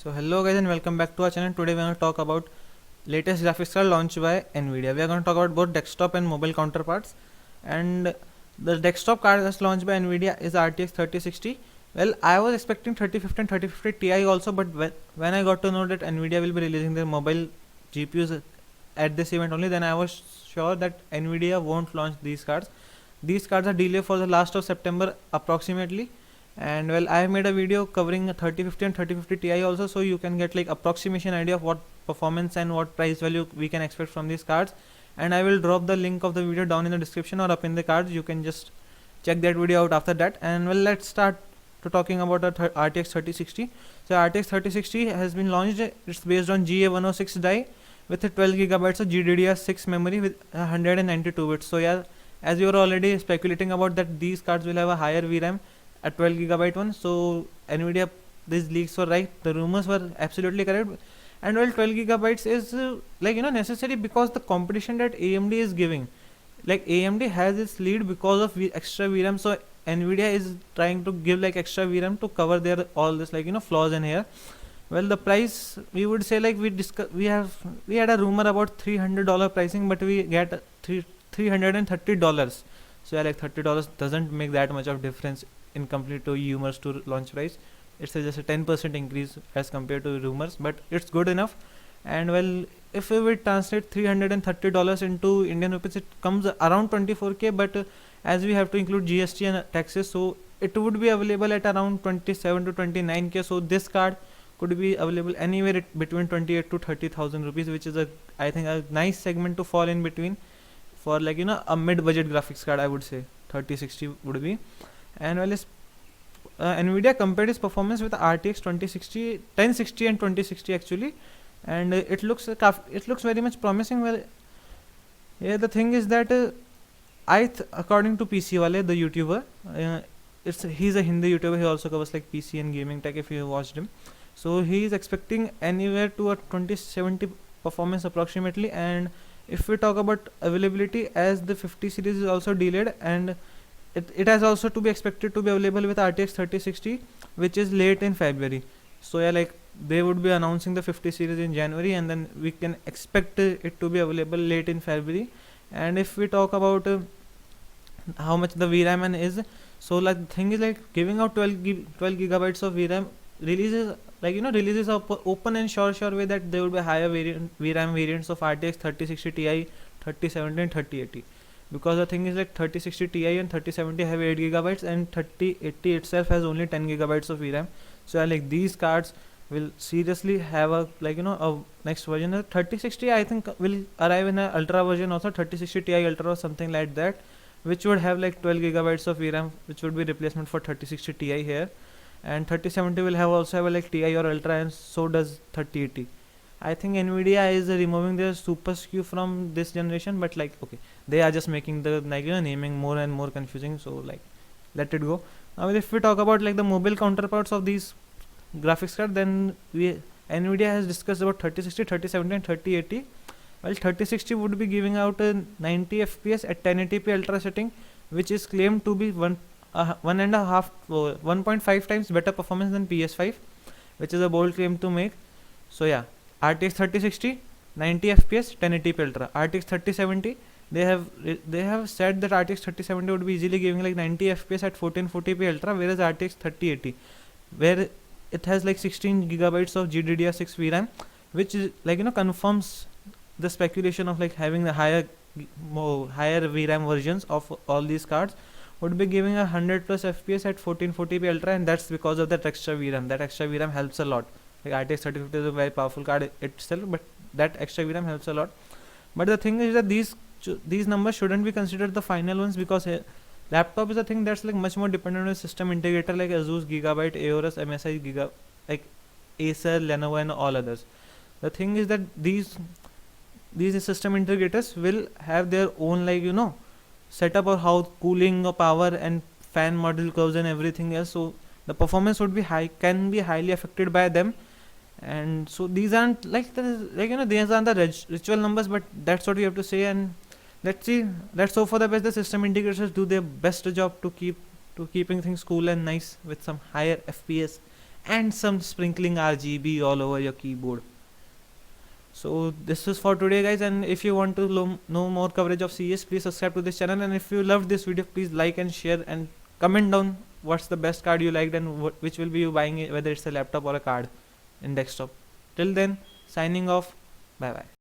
So hello guys and welcome back to our channel. Today we are going to talk about latest graphics card launched by Nvidia. We are going to talk about both desktop and mobile counterparts. And the desktop card that's launched by Nvidia is RTX 3060. Well, I was expecting 3050 and 3050 Ti also, but when I got to know that Nvidia will be releasing their mobile GPUs at this event only, then I was sure that Nvidia won't launch these cards. These cards are delayed for the last of September approximately, and well, I have made a video covering a 3050 and 3050 Ti also, so you can get like approximation idea of what performance and what price value we can expect from these cards. And I will drop the link of the video down in the description or up in the cards. You can just check that video out after that. And well, let's start to talking about a RTX 3060. So RTX 3060 has been launched. It's based on GA106 die with a 12 gigabytes of GDDR6 memory with 192 bits. So yeah, as you were already speculating about that these cards will have a higher VRAM, a 12 gigabyte one. So Nvidia, these leaks were right, the rumors were absolutely correct. And well, 12 gigabytes is necessary because the competition that AMD is giving, like AMD has its lead because of extra VRAM. So Nvidia is trying to give like extra VRAM to cover their all this flaws in here. Well, the price, we would say, like we had a rumor about $300 pricing, but we get $330. So yeah, like $30 doesn't make that much of difference in complete to rumors to launch price. It's just a 10% increase as compared to rumors, but it's good enough. And well, if we will translate $330 into Indian rupees, it comes around 24k, but as we have to include GST and taxes, so it would be available at around 27 to 29k. So this card could be available anywhere between 28 to 30,000 rupees, which is I think a nice segment to fall in between for a mid-budget graphics card. I would say 3060 would be. And well, Nvidia compared its performance with RTX 1060 and 2060 actually, and it looks very much promising. Well, yeah, the thing is that according to PC Wale, the YouTuber, he's a Hindi YouTuber. He also covers like PC and gaming tech. If you watched him, so he is expecting anywhere to a 2070 performance approximately. And if we talk about availability, as the 50 series is also delayed, and it has also to be expected to be available with RTX 3060, which is late in February. So yeah, like they would be announcing the 50 series in January, and then we can expect it to be available late in February. And if we talk about how much the VRAM is, so like the thing is, like giving out 12 gigabytes of VRAM releases releases open and sure way that there will be higher VRAM variants of RTX 3060 Ti, 3070 and 3080. Because the thing is, like 3060 Ti and 3070 have 8 gigabytes, and 3080 itself has only 10 gigabytes of VRAM. So like these cards will seriously have a a next version. 3060 I think will arrive in a ultra version also, 3060 Ti ultra or something like that, which would have like 12 gigabytes of VRAM, which would be replacement for 3060 Ti here. And 3070 will also have like Ti or ultra, and so does 3080. I think Nvidia is removing their super SKU from this generation, but like okay, they are just making the naming more and more confusing. So like let it go. Now if we talk about like the mobile counterparts of these graphics card, then Nvidia has discussed about 3060, 3070 and 3080. Well, 3060 would be giving out a 90 FPS at 1080p ultra setting, which is claimed to be 1.5 times better performance than PS5, which is a bold claim to make. So yeah, RTX 3060 90 FPS 1080p ultra. RTX 3070, they have said that RTX 3070 would be easily giving like 90 FPS at 1440p ultra, whereas RTX 3080, where it has like 16 gigabytes of GDDR6 VRAM, which is confirms the speculation of like having the higher VRAM versions of all these cards, would be giving 100 plus FPS at 1440p ultra, and that's because of that extra VRAM. That extra VRAM helps a lot. Like RTX 3050 is a very powerful card itself, but that extra VRAM helps a lot. But the thing is that these numbers shouldn't be considered the final ones, because laptop is a thing that's like much more dependent on a system integrator like Asus, Gigabyte, Aorus, MSI, like Acer, Lenovo and all others. The thing is that these system integrators will have their own setup of how cooling or power and fan model curves and everything else. So the performance would be can be highly affected by them. And so these aren't these aren't the ritual numbers, but that's what we have to say. And let's hope for the best. The system integrators do their best job to keeping things cool and nice with some higher FPS and some sprinkling RGB all over your keyboard. So this is for today, guys, and if you want to know more coverage of CES, please subscribe to this channel, and if you loved this video, please like and share and comment down what's the best card you liked and which will be you buying it, whether it's a laptop or a card in desktop. Till then, signing off. Bye bye.